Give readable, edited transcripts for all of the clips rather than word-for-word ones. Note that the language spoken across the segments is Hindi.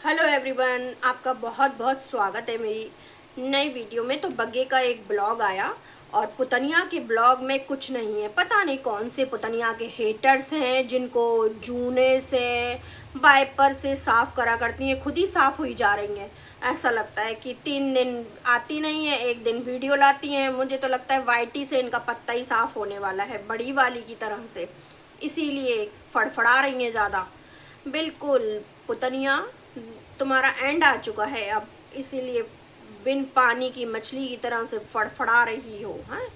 हेलो एवरीवन, आपका बहुत बहुत स्वागत है मेरी नई वीडियो में। तो बग्गे का एक ब्लॉग आया और पुतनिया के ब्लॉग में कुछ नहीं है। पता नहीं कौन से पुतनिया के हेटर्स हैं जिनको जूने से वाइपर से साफ करा करती हैं, खुद ही साफ हुई जा रही हैं। ऐसा लगता है कि 3 दिन आती नहीं है, एक दिन वीडियो लाती हैं। मुझे तो लगता है वाइटी से इनका पत्ता ही साफ होने वाला है, बड़ी वाली की तरह से। इसीलिए फड़फड़ा रही हैं ज़्यादा। बिल्कुल पुतनिया, तुम्हारा एंड आ चुका है अब, इसीलिए बिन पानी की मछली की तरह से फड़फड़ा रही हो हैं।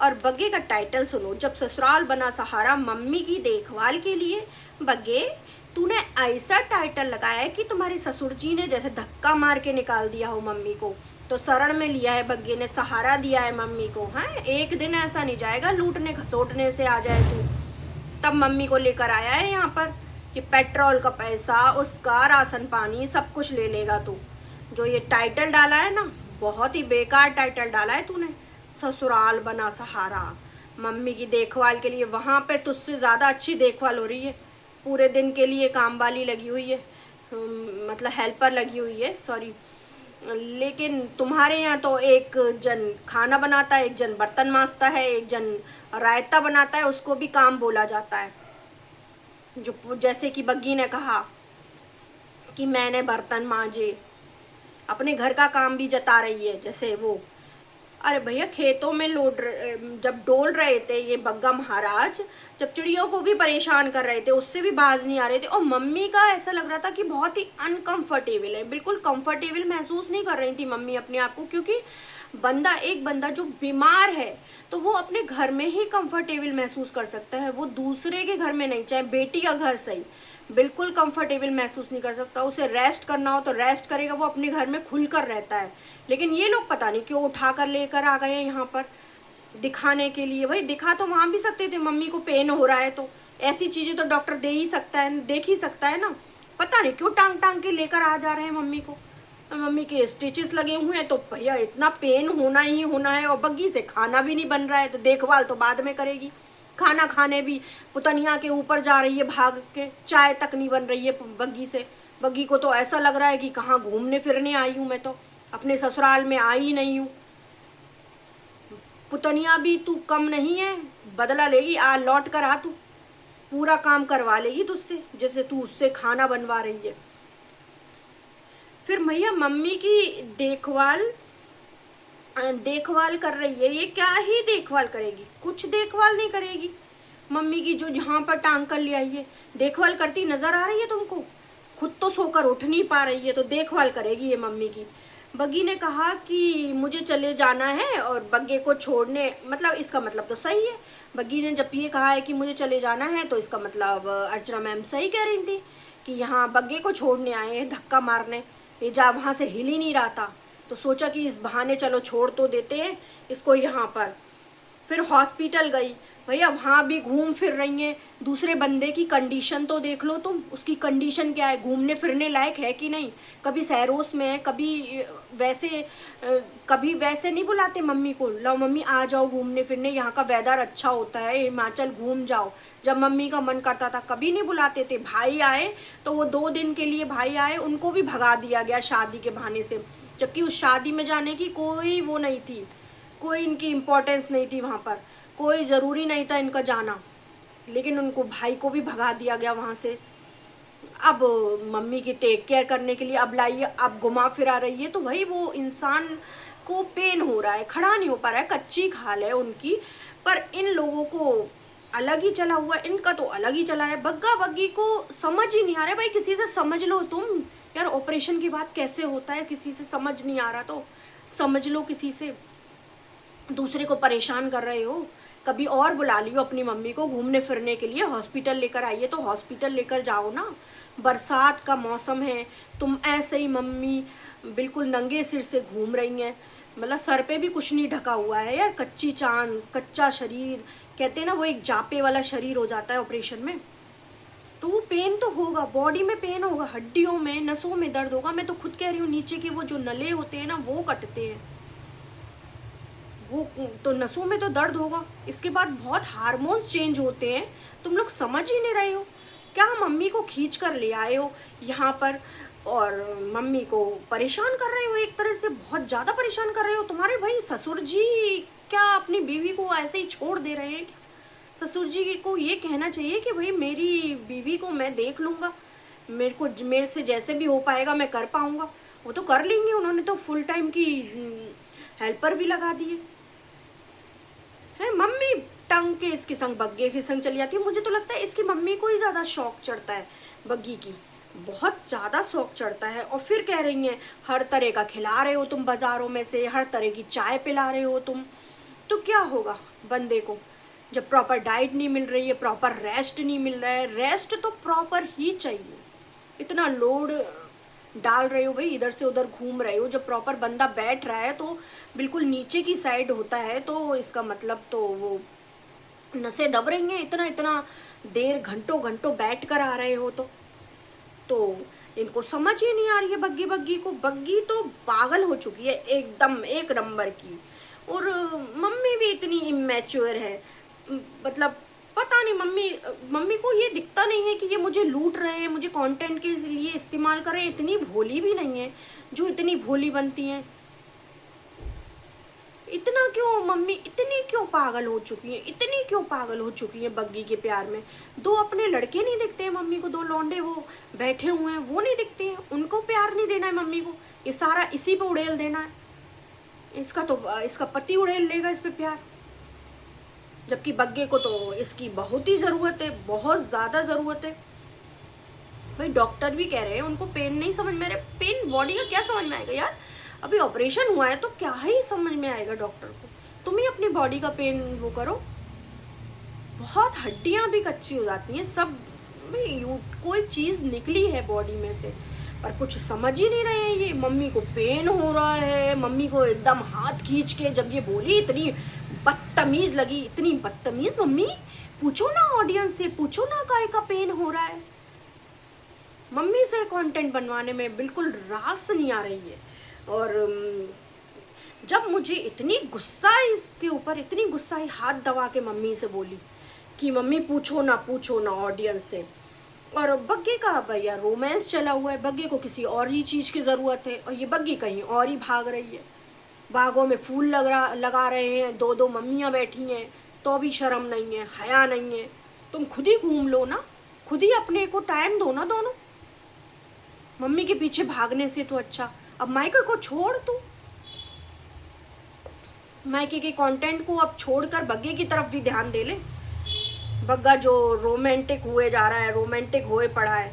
और बग्गे का टाइटल सुनो, जब ससुराल बना सहारा मम्मी की देखभाल के लिए। बग्गे, तूने ऐसा टाइटल लगाया है कि तुम्हारे ससुर जी ने जैसे धक्का मार के निकाल दिया हो मम्मी को। तो शरण में लिया है बग्गे ने, सहारा दिया है मम्मी को। हैं, एक दिन ऐसा नहीं जाएगा लूटने खसोटने से आ जाए तू। तब मम्मी को लेकर आया है यहाँ पर कि पेट्रोल का पैसा, उसका राशन पानी सब कुछ ले लेगा तू। जो ये टाइटल डाला है ना, बहुत ही बेकार टाइटल डाला है तूने। ससुराल बना सहारा मम्मी की देखभाल के लिए। वहाँ पे तुझसे ज़्यादा अच्छी देखभाल हो रही है। पूरे दिन के लिए काम वाली लगी हुई है, मतलब हेल्पर लगी हुई है, सॉरी। लेकिन तुम्हारे यहाँ तो एक जन खाना बनाता है, एक जन बर्तन मांजता है, एक जन रायता बनाता है, उसको भी काम बोला जाता है। जो जैसे कि बग्गी ने कहा कि मैंने बर्तन मांजे, अपने घर का काम भी जता रही है जैसे वो। अरे भैया, खेतों में जब डोल रहे थे ये बग्गा महाराज, जब चिड़ियों को भी परेशान कर रहे थे, उससे भी बाज नहीं आ रहे थे। और मम्मी का ऐसा लग रहा था कि बहुत ही अनकंफर्टेबल है, बिल्कुल कंफर्टेबल महसूस नहीं कर रही थी मम्मी अपने आप को। क्योंकि एक बंदा जो बीमार है तो वो अपने घर में ही कंफर्टेबल महसूस कर सकता है, वो दूसरे के घर में नहीं, चाहे बेटी का घर सही, बिल्कुल कंफर्टेबल महसूस नहीं कर सकता। उसे रेस्ट करना हो तो रेस्ट करेगा, वो अपने घर में खुलकर रहता है। लेकिन ये लोग पता नहीं क्यों उठा कर लेकर आ गए हैं यहाँ पर दिखाने के लिए। भाई दिखा तो वहाँ भी सकते थे, मम्मी को पेन हो रहा है तो ऐसी चीज़ें तो डॉक्टर दे ही सकता है, देख ही सकता है ना। पता नहीं क्यों टांग टांग के लेकर आ जा रहे हैं मम्मी को। मम्मी के स्टिचेस लगे हुए हैं तो भैया इतना पेन होना ही होना है। और बग्गी से खाना भी नहीं बन रहा है तो देखभाल तो बाद में करेगी। खाना खाने भी पुतनिया के ऊपर जा रही है भाग के, चाय तक नहीं बन रही है बग्गी से। बग्गी को तो ऐसा लग रहा है कि कहाँ घूमने फिरने आई हूँ मैं, तो अपने ससुराल में आई नहीं हूँ। पुतनिया भी तू कम नहीं है, बदला लेगी, आ लौट कर आ तू, पूरा काम करवा लेगी तुझसे जैसे तू उससे खाना बनवा रही है। फिर भैया मम्मी की देखभाल देखभाल कर रही है, ये क्या ही देखभाल करेगी, कुछ देखभाल नहीं करेगी। मम्मी की जो जहाँ पर टांग कर ले आई है, देखभाल करती नजर आ रही है तुमको? खुद तो सोकर उठ नहीं पा रही है तो देखभाल करेगी ये मम्मी की। बग्गी ने कहा कि मुझे चले जाना है और बग्गे को छोड़ने, मतलब इसका मतलब तो सही है। बग्गी ने जब ये कहा है कि मुझे चले जाना है तो इसका मतलब अर्चना मैम सही कह रही थी कि यहाँ बग्गे को छोड़ने आए हैं धक्का मारने। ये जा वहाँ से हिल ही नहीं रहा था तो सोचा कि इस बहाने चलो छोड़ तो देते हैं इसको यहाँ पर। फिर हॉस्पिटल गई, भैया वहाँ भी घूम फिर रही हैं। दूसरे बंदे की कंडीशन तो देख लो तुम, उसकी कंडीशन क्या है, घूमने फिरने लायक है कि नहीं। कभी सैरोस में है, कभी वैसे नहीं बुलाते मम्मी को, लो मम्मी आ जाओ घूमने फिरने, यहाँ का वेदर अच्छा होता है, हिमाचल घूम जाओ। जब मम्मी का मन करता था कभी नहीं बुलाते थे। भाई आए तो वो 2 दिन के लिए भाई आए, उनको भी भगा दिया गया शादी के बहाने से, जबकि उस शादी में जाने की कोई वो नहीं थी, कोई इनकी इम्पोर्टेंस नहीं थी वहाँ पर, कोई ज़रूरी नहीं था इनका जाना। लेकिन उनको भाई को भी भगा दिया गया वहाँ से। अब मम्मी की टेक केयर करने के लिए अब लाइए, अब घुमा फिरा रही है तो भाई वो इंसान को पेन हो रहा है, खड़ा नहीं हो पा रहा है, कच्ची खाल है उनकी। पर इन लोगों को अलग ही चला हुआ, इनका तो अलग ही चला है। बग्गा बग्गी को समझ ही नहीं आ रहा है। भाई किसी से समझ लो तुम यार, ऑपरेशन की बात कैसे होता है, किसी से समझ नहीं आ रहा तो समझ लो किसी से। दूसरे को परेशान कर रहे हो। कभी और बुला लियो अपनी मम्मी को घूमने फिरने के लिए, हॉस्पिटल लेकर आइए तो हॉस्पिटल लेकर जाओ ना। बरसात का मौसम है, तुम ऐसे ही मम्मी बिल्कुल नंगे सिर से घूम रही हैं, मतलब सर पे भी कुछ नहीं ढका हुआ है यार, कच्ची चांद कच्चा शरीर, कहते हैं ना वो एक जापे वाला शरीर हो जाता है ऑपरेशन में। तो वो पेन तो होगा, बॉडी में पेन होगा, हड्डियों में नसों में दर्द होगा। मैं तो खुद कह रही हूँ नीचे के वो जो नले होते हैं ना वो कटते हैं, वो तो नसों में तो दर्द होगा। इसके बाद बहुत हार्मोन्स चेंज होते हैं, तुम लोग समझ ही नहीं रहे हो क्या। मम्मी को खींच कर ले आए हो यहाँ पर, और मम्मी को परेशान कर रहे हो, एक तरह से बहुत ज़्यादा परेशान कर रहे हो। तुम्हारे भाई ससुर जी क्या अपनी बीवी को ऐसे ही छोड़ दे रहे हैं क्या? ससुर जी को ये कहना चाहिए कि भाई मेरी बीवी को मैं देख लूँगा, मेरे से जैसे भी हो पाएगा मैं कर पाऊँगा। वो तो कर लेंगे, उन्होंने तो फुल टाइम की हेल्पर भी लगा दिए है। मम्मी टंग के इसके संग बग्गे के संग चली जाती है। मुझे तो लगता है इसकी मम्मी को ही ज़्यादा शौक चढ़ता है बग्गी की, बहुत ज़्यादा शौक चढ़ता है। और फिर कह रही हैं हर तरह का खिला रहे हो तुम, बाज़ारों में से हर तरह की चाय पिला रहे हो तुम। तो क्या होगा बंदे को जब प्रॉपर डाइट नहीं मिल रही है, प्रॉपर रेस्ट नहीं मिल रहा है। रेस्ट तो प्रॉपर ही चाहिए। इतना लोड डाल रहे हो भाई, इधर से उधर घूम रहे हो। जब प्रॉपर बंदा बैठ रहा है तो बिल्कुल नीचे की साइड होता है, तो इसका मतलब तो वो नसें दब रही हैं। इतना इतना देर घंटों घंटों बैठ कर आ रहे हो तो इनको समझ ही नहीं आ रही है बग्गी को। बग्गी तो पागल हो चुकी है एकदम एक नंबर की। और मम्मी भी इतनी इमेच्योर है, मतलब पता नहीं मम्मी को ये दिखता नहीं है कि ये मुझे लूट रहे हैं, मुझे कंटेंट के लिए इस्तेमाल कर रहे हैं। इतनी भोली भी नहीं है जो इतनी भोली बनती हैं। इतना क्यों मम्मी, इतनी क्यों पागल हो चुकी हैं, इतनी क्यों पागल हो चुकी हैं बग्गी के प्यार में। दो अपने लड़के नहीं दिखते हैं मम्मी को, दो लौंडे वो बैठे हुए हैं वो नहीं दिखते हैं, उनको प्यार नहीं देना है मम्मी को, ये सारा इसी पे उड़ेल देना है। इसका पति उड़ेल लेगा इस पे प्यार। जबकि बग्गे को तो इसकी बहुत ही ज़रूरत है, बहुत ज़्यादा ज़रूरत है। भाई डॉक्टर भी कह रहे हैं उनको पेन नहीं समझ में आ रहा। पेन बॉडी का क्या समझ में आएगा यार, अभी ऑपरेशन हुआ है तो क्या ही समझ में आएगा डॉक्टर को। तुम ही अपनी बॉडी का पेन वो करो। बहुत हड्डियां भी कच्ची हो जाती हैं सब भाई, कोई चीज़ निकली है बॉडी में से, पर कुछ समझ ही नहीं रहे हैं ये। मम्मी को पेन हो रहा है, मम्मी को एकदम हाथ खींच के जब ये बोली इतनी बदतमीज लगी, इतनी बदतमीज। मम्मी पूछो ना ऑडियंस से, पूछो ना काहे का पेन हो रहा है। मम्मी से कंटेंट बनवाने में बिल्कुल रास नहीं आ रही है। और जब मुझे इतनी गुस्सा आई इसके ऊपर, इतनी गुस्सा आई, हाथ दबा के मम्मी से बोली कि मम्मी पूछो ना ऑडियंस से। और बग्गे का भैया रोमांस चला हुआ है, बग्गे को किसी और ही चीज़ की ज़रूरत है और ये बग्गी कहीं और ही भाग रही है। बागों में फूल लगा रहे हैं, दो दो मम्मियाँ बैठी हैं तो भी शर्म नहीं है, हया नहीं है। तुम खुद ही घूम लो ना, खुद ही अपने को टाइम दो ना दोनों। मम्मी के पीछे भागने से तो अच्छा अब मायके को छोड़, तू मायके के कंटेंट को अब छोड़कर बग्गे की तरफ भी ध्यान दे ले। बग्गा जो रोमांटिक हुए जा रहा है, रोमांटिक होए पड़ा है।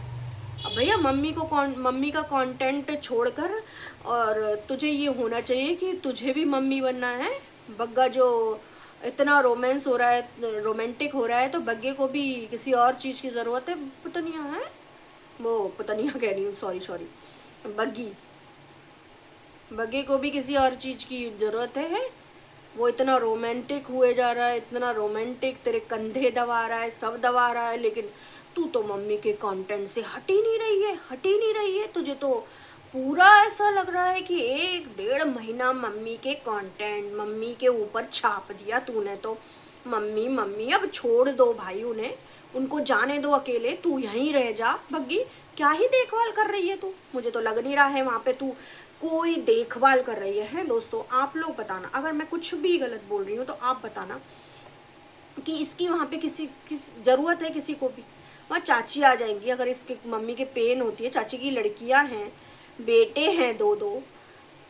अब भैया मम्मी का कंटेंट छोड़कर और तुझे ये होना चाहिए कि तुझे भी मम्मी बनना है। बग्गा जो इतना रोमांस हो रहा है, रोमांटिक हो रहा है, तो बग्गे को भी किसी और चीज़ की ज़रूरत है। पुतनिया है वो, पुतनिया कह रही हूँ, सॉरी बग्गे को भी किसी और चीज़ की ज़रूरत है। वो इतना रोमांटिक हुए जा रहा है, इतना रोमांटिक, तेरे कंधे दबा रहा है, सब दबा रहा है, लेकिन तू तो मम्मी के कंटेंट से हट ही नहीं रही है। तुझे तो पूरा ऐसा लग रहा है कि 1-1.5 महीना मम्मी के कंटेंट मम्मी के ऊपर छाप दिया तूने तो। मम्मी अब छोड़ दो भाई उन्हें, उनको जाने दो अकेले, तू यहीं रह जा। बग्गी क्या ही देखभाल कर रही है तू, मुझे तो लग नहीं रहा है वहाँ पे तू कोई देखभाल कर रही है। दोस्तों आप लोग बताना, अगर मैं कुछ भी गलत बोल रही हूँ तो आप बताना कि इसकी वहाँ पे किस ज़रूरत है किसी को भी। वहाँ चाची आ जाएंगी अगर इसके मम्मी के पेन होती है। चाची की लड़कियाँ हैं, बेटे हैं दो,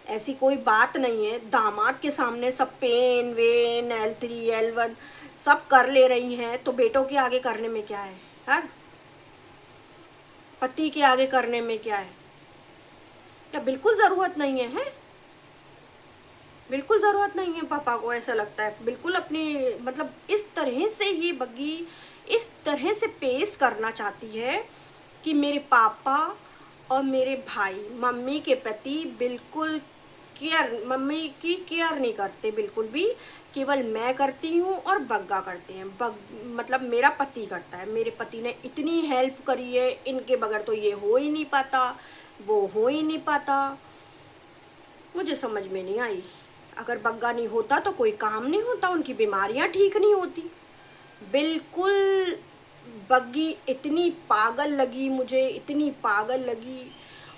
ऐसी कोई बात नहीं है। दामाद के सामने सब पेन वेन L3 L1 सब कर ले रही हैं, तो बेटों के आगे करने में क्या है यार, पति के आगे करने में क्या है? क्या बिल्कुल ज़रूरत नहीं है? बिल्कुल ज़रूरत नहीं है पापा को, ऐसा लगता है बिल्कुल अपनी, मतलब इस तरह से ये बग्गी इस तरह से पेश करना चाहती है कि मेरे पापा और मेरे भाई मम्मी के प्रति बिल्कुल मम्मी की केयर नहीं करते बिल्कुल भी। केवल मैं करती हूँ और बग्गा करते हैं। मतलब मेरा पति करता है, मेरे पति ने इतनी हेल्प करी है, इनके बगैर तो ये हो ही नहीं पाता, वो हो ही नहीं पाता। मुझे समझ में नहीं आई, अगर बग्गा नहीं होता तो कोई काम नहीं होता, उनकी बीमारियां ठीक नहीं होती। बिल्कुल बग्गी इतनी पागल लगी मुझे, इतनी पागल लगी।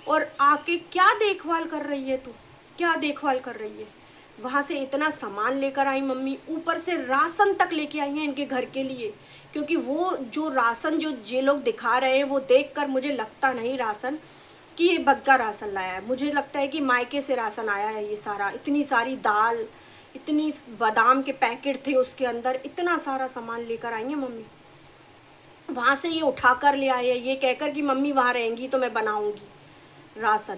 और आके क्या देखभाल कर रही है तू, क्या देखभाल कर रही है। वहाँ से इतना सामान लेकर आई मम्मी, ऊपर से राशन तक लेके आई हैं इनके घर के लिए, क्योंकि वो जो राशन जो ये लोग दिखा रहे हैं वो देखकर मुझे लगता नहीं राशन कि ये बग्गा राशन लाया है, मुझे लगता है कि मायके से राशन आया है ये सारा। इतनी सारी दाल, इतनी बादाम के पैकेट थे उसके अंदर, इतना सारा सामान लेकर आई है मम्मी। वहाँ से ये उठा कर ले आए हैं ये कहकर कि मम्मी वहाँ रहेंगी तो मैं बनाऊँगी राशन,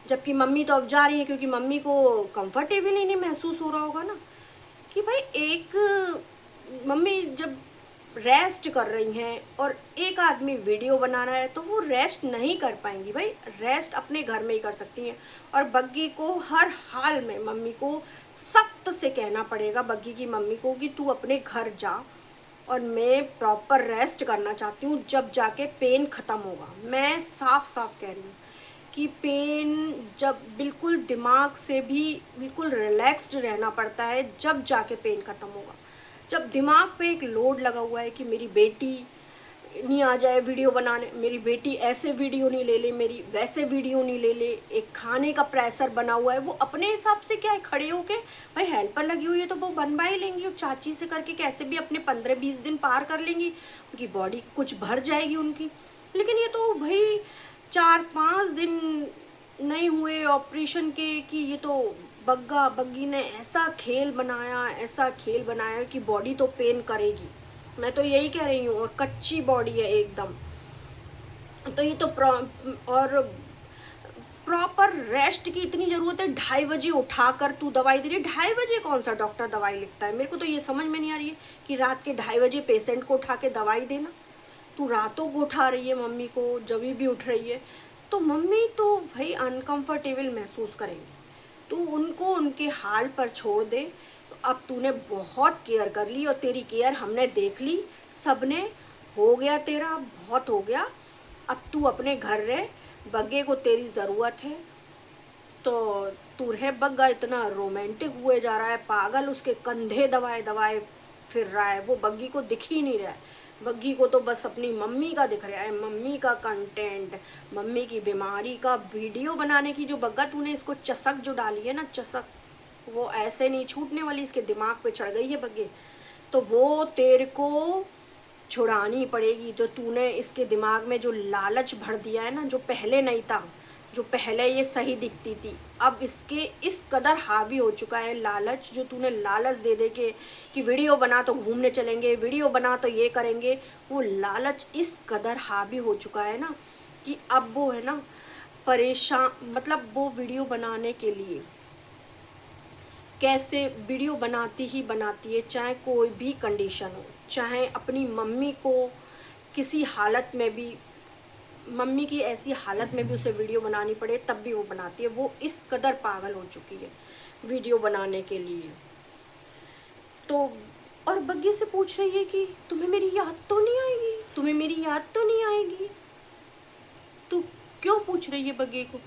जबकि मम्मी तो अब जा रही है, क्योंकि मम्मी को कंफर्टेबल ही नहीं महसूस हो रहा होगा ना कि भाई एक मम्मी जब रेस्ट कर रही हैं और एक आदमी वीडियो बना रहा है तो वो रेस्ट नहीं कर पाएंगी भाई, रेस्ट अपने घर में ही कर सकती हैं। और बग्गी को हर हाल में मम्मी को सख्त से कहना पड़ेगा, बग्गी की मम्मी को, कि तू अपने घर जा और मैं प्रॉपर रेस्ट करना चाहती हूँ, जब जाके पेन ख़त्म होगा। मैं साफ साफ कह रही हूँ कि पेन जब बिल्कुल दिमाग से भी बिल्कुल रिलैक्स्ड रहना पड़ता है, जब जाके पेन ख़त्म होगा। जब दिमाग पे एक लोड लगा हुआ है कि मेरी बेटी नहीं आ जाए वीडियो बनाने, मेरी बेटी ऐसे वीडियो नहीं ले ले, मेरी वैसे वीडियो नहीं ले ले, एक खाने का प्रेशर बना हुआ है, वो अपने हिसाब से क्या है खड़े होके, भाई हेल्पर लगी हुई है तो वो बनवा ही लेंगी, और चाची से करके कैसे भी अपने 15-20 दिन पार कर लेंगी, उनकी बॉडी कुछ भर जाएगी उनकी। लेकिन ये तो भाई 4-5 दिन नहीं हुए ऑपरेशन के कि ये तो बग्गी ने ऐसा खेल बनाया, ऐसा खेल बनाया कि बॉडी तो पेन करेगी, मैं तो यही कह रही हूँ। और कच्ची बॉडी है एकदम, तो ये तो और प्रॉपर रेस्ट की इतनी ज़रूरत है। 2:30 बजे उठाकर तू दवाई दे रही है, 2:30 बजे कौन सा डॉक्टर दवाई लिखता है, मेरे को तो ये समझ में नहीं आ रही है कि रात के 2:30 बजे पेशेंट को उठा के दवाई देना। तू रातों को उठा रही है मम्मी को, जब भी उठ रही है तो मम्मी तो भाई अनकंफर्टेबल महसूस करेंगी। तू उनको उनके हाल पर छोड़ दे। तो अब तूने बहुत केयर कर ली और तेरी केयर हमने देख ली, सबने, हो गया तेरा, बहुत हो गया। अब तू अपने घर रह, बग्गे को तेरी ज़रूरत है तो तू रह। बग्गा इतना रोमांटिक हुए जा रहा है, पागल, उसके कंधे दबाए दबाए फिर रहा है, वो बग्गी को दिख ही नहीं रहा है। बग्गी को तो बस अपनी मम्मी का दिख रहा है, मम्मी का कंटेंट, मम्मी की बीमारी का वीडियो बनाने की। जो बग्गा तूने इसको चसक जो डाली है ना, चसक, वो ऐसे नहीं छूटने वाली, इसके दिमाग पे चढ़ गई है बग्गे, तो वो तेरे को छुड़ानी पड़ेगी। तो तूने इसके दिमाग में जो लालच भर दिया है ना, जो पहले नहीं था, जो पहले ये सही दिखती थी, अब इसके इस कदर हावी हो चुका है लालच, जो तूने लालच दे दे के कि वीडियो बना तो घूमने चलेंगे, वीडियो बना तो ये करेंगे, वो लालच इस कदर हावी हो चुका है ना कि अब वो है ना परेशान, मतलब वो वीडियो बनाने के लिए कैसे वीडियो बनाती ही बनाती है, चाहे कोई भी कंडीशन हो, चाहे अपनी मम्मी को किसी हालत में भी, मम्मी की ऐसी हालत में भी उसे वीडियो बनानी पड़े तब भी वो बनाती है। वो इस कदर पागल हो चुकी है वीडियो बनाने के लिए। तो और बग्गी से पूछ रही है कि तुम्हें मेरी याद तो नहीं आएगी, तुम्हें मेरी याद तो नहीं आएगी। तू क्यों पूछ रही है बग्गी को?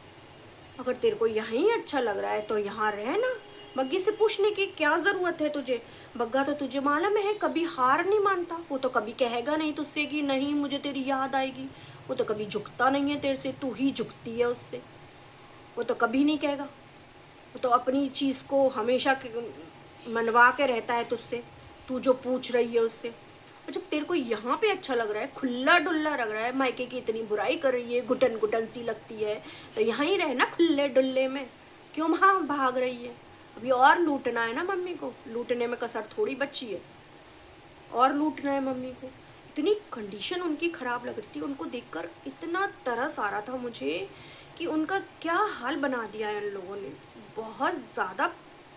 अगर तेरे को यहीं अच्छा लग रहा है तो यहाँ रह ना, बग्गी से पूछने की क्या ज़रूरत है तुझे। बग्गा तो तुझे मालूम है कभी हार नहीं मानता, वो तो कभी कहेगा नहीं तुझसे कि नहीं मुझे तेरी याद आएगी, वो तो कभी झुकता नहीं है तेरे से, तू ही झुकती है उससे, वो तो कभी नहीं कहेगा, वो तो अपनी चीज़ को हमेशा मनवा के रहता है तुझसे, तू जो पूछ रही है उससे। और जब तेरे को यहाँ पे अच्छा लग रहा है, खुला डुल्ला लग रहा है, मायके की इतनी बुराई कर रही है, घुटन घुटन सी लगती है, तो यहाँ ही रहना खुले डुल्ले में, क्यों वहाँ भाग रही है? अभी और लूटना है ना मम्मी को, लूटने में कसर थोड़ी बची है, और लूटना है मम्मी को। इतनी कंडीशन उनकी ख़राब लग रही थी, उनको देखकर इतना तरस आ रहा था मुझे कि उनका क्या हाल बना दिया है इन लोगों ने। बहुत ज़्यादा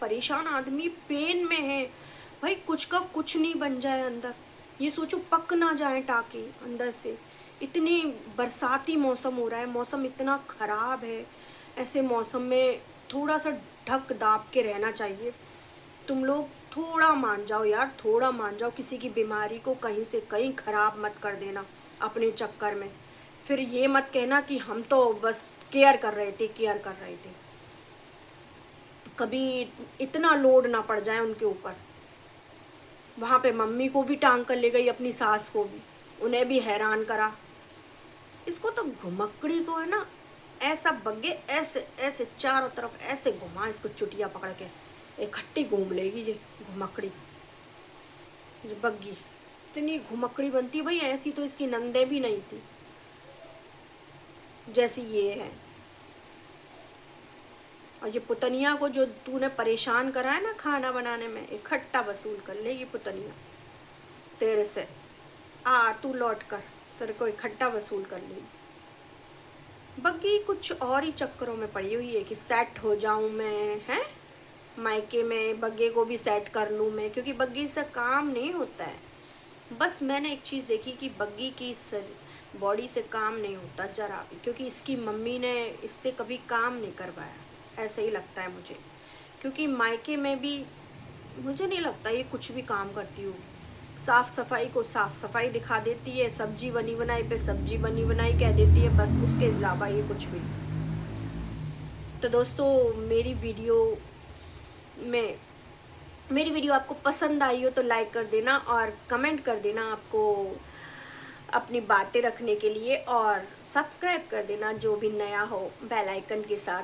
परेशान आदमी पेन में है भाई, कुछ का कुछ नहीं बन जाए अंदर, ये सोचो पक ना जाए टाके अंदर से। इतनी बरसाती मौसम हो रहा है, मौसम इतना ख़राब है, ऐसे मौसम में थोड़ा सा ढक दाब के रहना चाहिए। तुम लोग थोड़ा मान जाओ यार, थोड़ा मान जाओ, किसी की बीमारी को कहीं से कहीं ख़राब मत कर देना अपने चक्कर में। फिर ये मत कहना कि हम तो बस केयर कर रहे थे, केयर कर रहे थे। कभी इतना लोड ना पड़ जाए उनके ऊपर। वहाँ पे मम्मी को भी टांग कर ले गई, अपनी सास को भी, उन्हें भी हैरान करा। इसको तो घुमक्कड़ी को है ना ऐसा बग्गे ऐसे ऐसे चारों तरफ ऐसे घुमा, इसको चुटिया पकड़ के इकट्ठी घूम लेगी ये घुमकड़ी। ये बग्गी इतनी घुमकड़ी बनती भाई, ऐसी तो इसकी नंदे भी नहीं थी जैसी ये है। और ये पुतनिया को जो तूने परेशान करा है ना खाना बनाने में, इकट्ठा वसूल कर लेगी पुतनिया तेरे से। आ तू लौट कर, तेरे को इकट्ठा वसूल कर लेगी। बग्गी कुछ और ही चक्करों में पड़ी हुई है कि सेट हो जाऊं मैं, हैं मायके में बग्गे को भी सेट कर लूं मैं, क्योंकि बग्गी से काम नहीं होता है। बस मैंने एक चीज़ देखी कि बग्गी की बॉडी से काम नहीं होता जरा भी, क्योंकि इसकी मम्मी ने इससे कभी काम नहीं करवाया, ऐसे ही लगता है मुझे। क्योंकि मायके में भी मुझे नहीं लगता ये कुछ भी काम करती हो। साफ़ सफाई को साफ़ सफाई दिखा देती है, सब्जी बनी बनाई पे सब्जी बनी बनाई कह देती है, बस उसके अलावा ये कुछ भी। तो दोस्तों मेरी वीडियो आपको पसंद आई हो तो लाइक कर देना और कमेंट कर देना आपको अपनी बातें रखने के लिए, और सब्सक्राइब कर देना जो भी नया हो बेल आइकन के साथ।